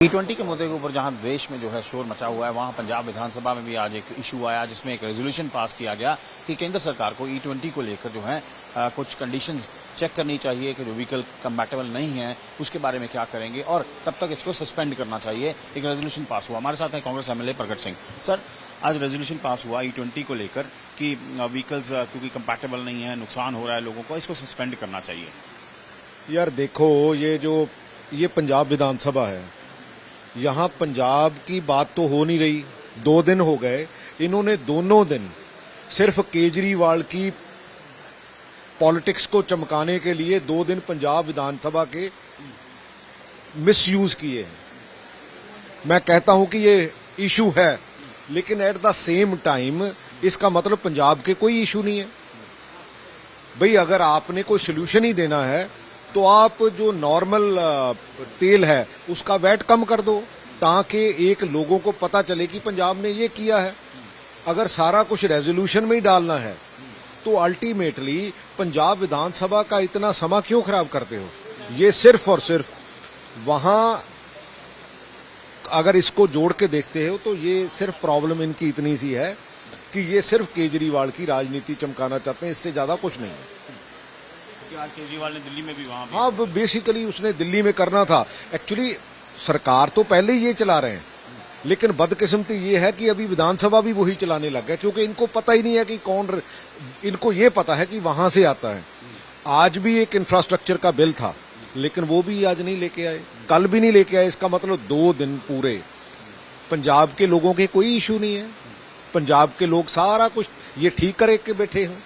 T20 के मुद्दे के ऊपर जहां देश में जो है शोर मचा हुआ है, वहां पंजाब विधानसभा में भी आज एक इशू आया जिसमें एक रेजोल्यूशन पास किया गया कि केंद्र सरकार को E20 को लेकर जो है कुछ कंडीशंस चेक करनी चाहिए कि जो व्हीकल कंपैटिबल नहीं है उसके बारे में क्या करेंगे और तब तक इसको सस्पेंड करना चाहिए। एक रेजोल्यूशन पास हुआ। हमारे साथ हैं कांग्रेस एमएलए प्रगट सिंह। सर, आज रेजोल्यूशन पास हुआ E20 को लेकर कि व्हीकल्स क्योंकि कंपैटिबल नहीं है, नुकसान हो रहा है लोगों को, इसको सस्पेंड करना चाहिए। यार देखो, ये पंजाब विधानसभा है, यहाँ पंजाब की बात तो हो नहीं रही। 2 दिन हो गए, इन्होंने दोनों दिन सिर्फ केजरीवाल की पॉलिटिक्स को चमकाने के लिए 2 दिन पंजाब विधानसभा के मिसयूज किए हैं। मैं कहता हूं कि ये इशू है, लेकिन एट द सेम टाइम इसका मतलब पंजाब के कोई इशू नहीं है। भाई, अगर आपने कोई सोल्यूशन ही देना है तो आप जो नॉर्मल तेल है उसका वैट कम कर दो, ताकि एक लोगों को पता चले कि पंजाब ने ये किया है। अगर सारा कुछ रेजोल्यूशन में ही डालना है तो अल्टीमेटली पंजाब विधानसभा का इतना समय क्यों खराब करते हो? ये सिर्फ और सिर्फ वहां अगर इसको जोड़ के देखते हो तो ये सिर्फ प्रॉब्लम इनकी इतनी सी है कि ये सिर्फ केजरीवाल की राजनीति चमकाना चाहते हैं, इससे ज्यादा कुछ नहीं है। आज केजरीवाल ने दिल्ली में भी वहां हाँ, बेसिकली उसने दिल्ली में करना था। एक्चुअली सरकार तो पहले ही ये चला रहे हैं, लेकिन बदकिस्मती ये है कि अभी विधानसभा भी वही चलाने लग गए, क्योंकि इनको पता ही नहीं है कि कौन, इनको ये पता है कि वहां से आता है। आज भी एक इंफ्रास्ट्रक्चर का बिल था, लेकिन वो भी आज नहीं लेके आए, कल भी नहीं लेके आए। इसका मतलब 2 दिन पूरे पंजाब के लोगों के कोई इशू नहीं है। पंजाब के लोग सारा कुछ ये ठीक करे के बैठे हैं।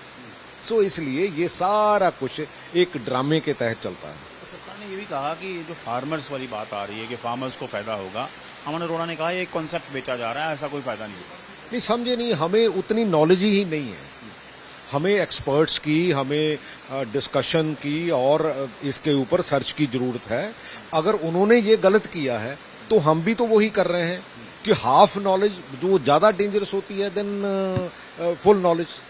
सो इसलिए ये सारा कुछ एक ड्रामे के तहत चलता है। तो सरकार ने ये भी कहा कि जो फार्मर्स वाली बात आ रही है कि फार्मर्स को फायदा होगा, अमन अरोड़ा ने कहा ये कॉन्सेप्ट बेचा जा रहा है, ऐसा कोई फायदा नहीं होगा। नहीं, समझे नहीं, हमें उतनी नॉलेज ही नहीं है। हमें एक्सपर्ट्स की, हमें डिस्कशन की और इसके ऊपर सर्च की जरूरत है। अगर उन्होंने ये गलत किया है तो हम भी तो वही कर रहे हैं कि हाफ नॉलेज जो ज्यादा डेंजरस होती है देन फुल नॉलेज।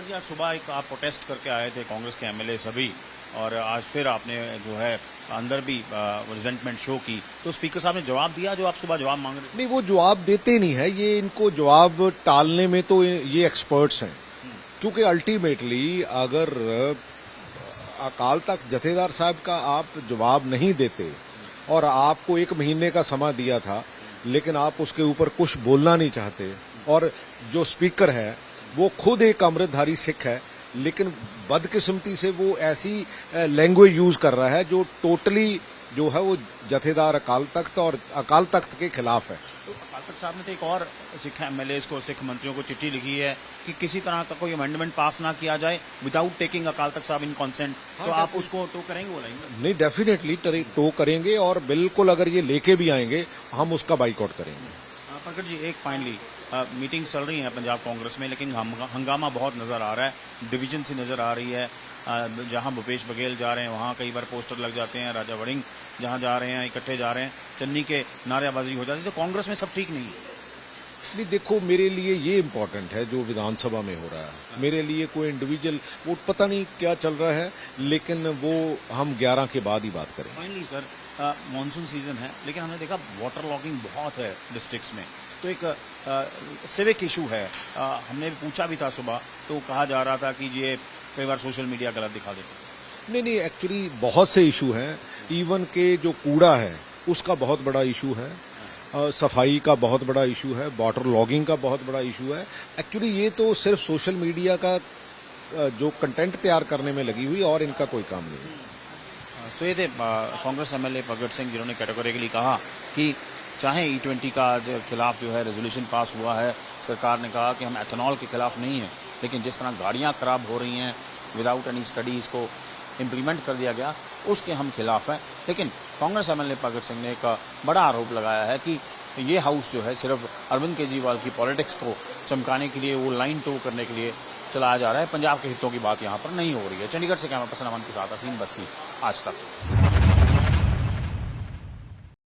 आज सुबह एक आप प्रोटेस्ट करके आए थे कांग्रेस के एमएलए सभी, और आज फिर आपने जो है अंदर भी रिजेंटमेंट शो की, तो स्पीकर साहब ने जवाब दिया जो आप सुबह जवाब मांग रहे थे? नहीं, वो जवाब देते नहीं है। ये इनको जवाब टालने में तो ये एक्सपर्ट्स हैं, क्योंकि अल्टीमेटली अगर अकाल तख्त जथेदार साहब का आप जवाब नहीं देते और आपको 1 महीने का समय दिया था, लेकिन आप उसके ऊपर कुछ बोलना नहीं चाहते, और जो स्पीकर है वो खुद एक अमृतधारी सिख है, लेकिन बदकिस्मती से वो ऐसी लैंग्वेज यूज कर रहा है जो टोटली जो है वो जथेदार अकाल तख्त और अकाल तख्त के खिलाफ है। तो अकाल तख्त साहब ने तो एक और सिख एमएलए को, सिख मंत्रियों को चिट्ठी लिखी है कि किसी तरह का कोई अमेंडमेंट पास ना किया जाए विदाउट टेकिंग अकाल तख्त साहब इन कंसेंट। तो आप उसको टो करेंगे, बोलेंगे? नहीं, डेफिनेटली टो करेंगे, और बिल्कुल अगर ये लेके भी आएंगे हम उसका बाइकआउट करेंगे। प्रगट जी, एक फाइनली मीटिंग चल रही है पंजाब कांग्रेस में, लेकिन हंगामा बहुत नजर आ रहा है, डिवीजन सी नजर आ रही है। जहां भूपेश बघेल जा रहे हैं वहां कई बार पोस्टर लग जाते हैं, राजा वड़िंग जहां जा रहे हैं इकट्ठे जा रहे हैं, चन्नी के नारेबाजी हो जाती है। तो कांग्रेस में सब ठीक नहीं है। नहीं, देखो, मेरे लिए ये इम्पोर्टेंट है जो विधानसभा में हो रहा है। मेरे लिए कोई इंडिविजुअल वो पता नहीं क्या चल रहा है, लेकिन वो हम 11 के बाद ही बात करें। फाइनली सर, मानसून सीजन है, लेकिन हमने देखा वाटर लॉगिंग बहुत है डिस्ट्रिक्ट्स में, तो एक सिविक इशू है। हमने पूछा भी था सुबह, तो कहा जा रहा था कि ये कई बार सोशल मीडिया गलत दिखा देता है। नहीं, एक्चुअली बहुत से इशू हैं। इवन के जो कूड़ा है उसका बहुत बड़ा इशू है, सफाई का बहुत बड़ा इशू है, वाटर लॉगिंग का बहुत बड़ा इशू है। एक्चुअली ये तो सिर्फ सोशल मीडिया का जो कंटेंट तैयार करने में लगी हुई, और इनका कोई काम नहीं है। सो ये थे कांग्रेस एमएलए प्रगट सिंह, जिन्होंने कैटेगोरिकली कहा कि चाहे E20 का खिलाफ जो है रेजोल्यूशन पास हुआ है, सरकार ने कहा कि हम एथेनॉल के खिलाफ नहीं है, लेकिन जिस तरह गाड़ियां खराब हो रही हैं विदाउट एनी स्टडीज को इम्प्लीमेंट कर दिया गया, उसके हम खिलाफ हैं। लेकिन कांग्रेस एमएलए प्रगट सिंह ने एक बड़ा आरोप लगाया है कि ये हाउस जो है सिर्फ अरविंद केजरीवाल की पॉलिटिक्स को चमकाने के लिए, वो लाइन टो करने के लिए चलाया जा रहा है। पंजाब के हितों की बात यहाँ पर नहीं हो रही है। चंडीगढ़ से कैमरा पर्सन अमन के साथ असीम बस्ती, आज तक।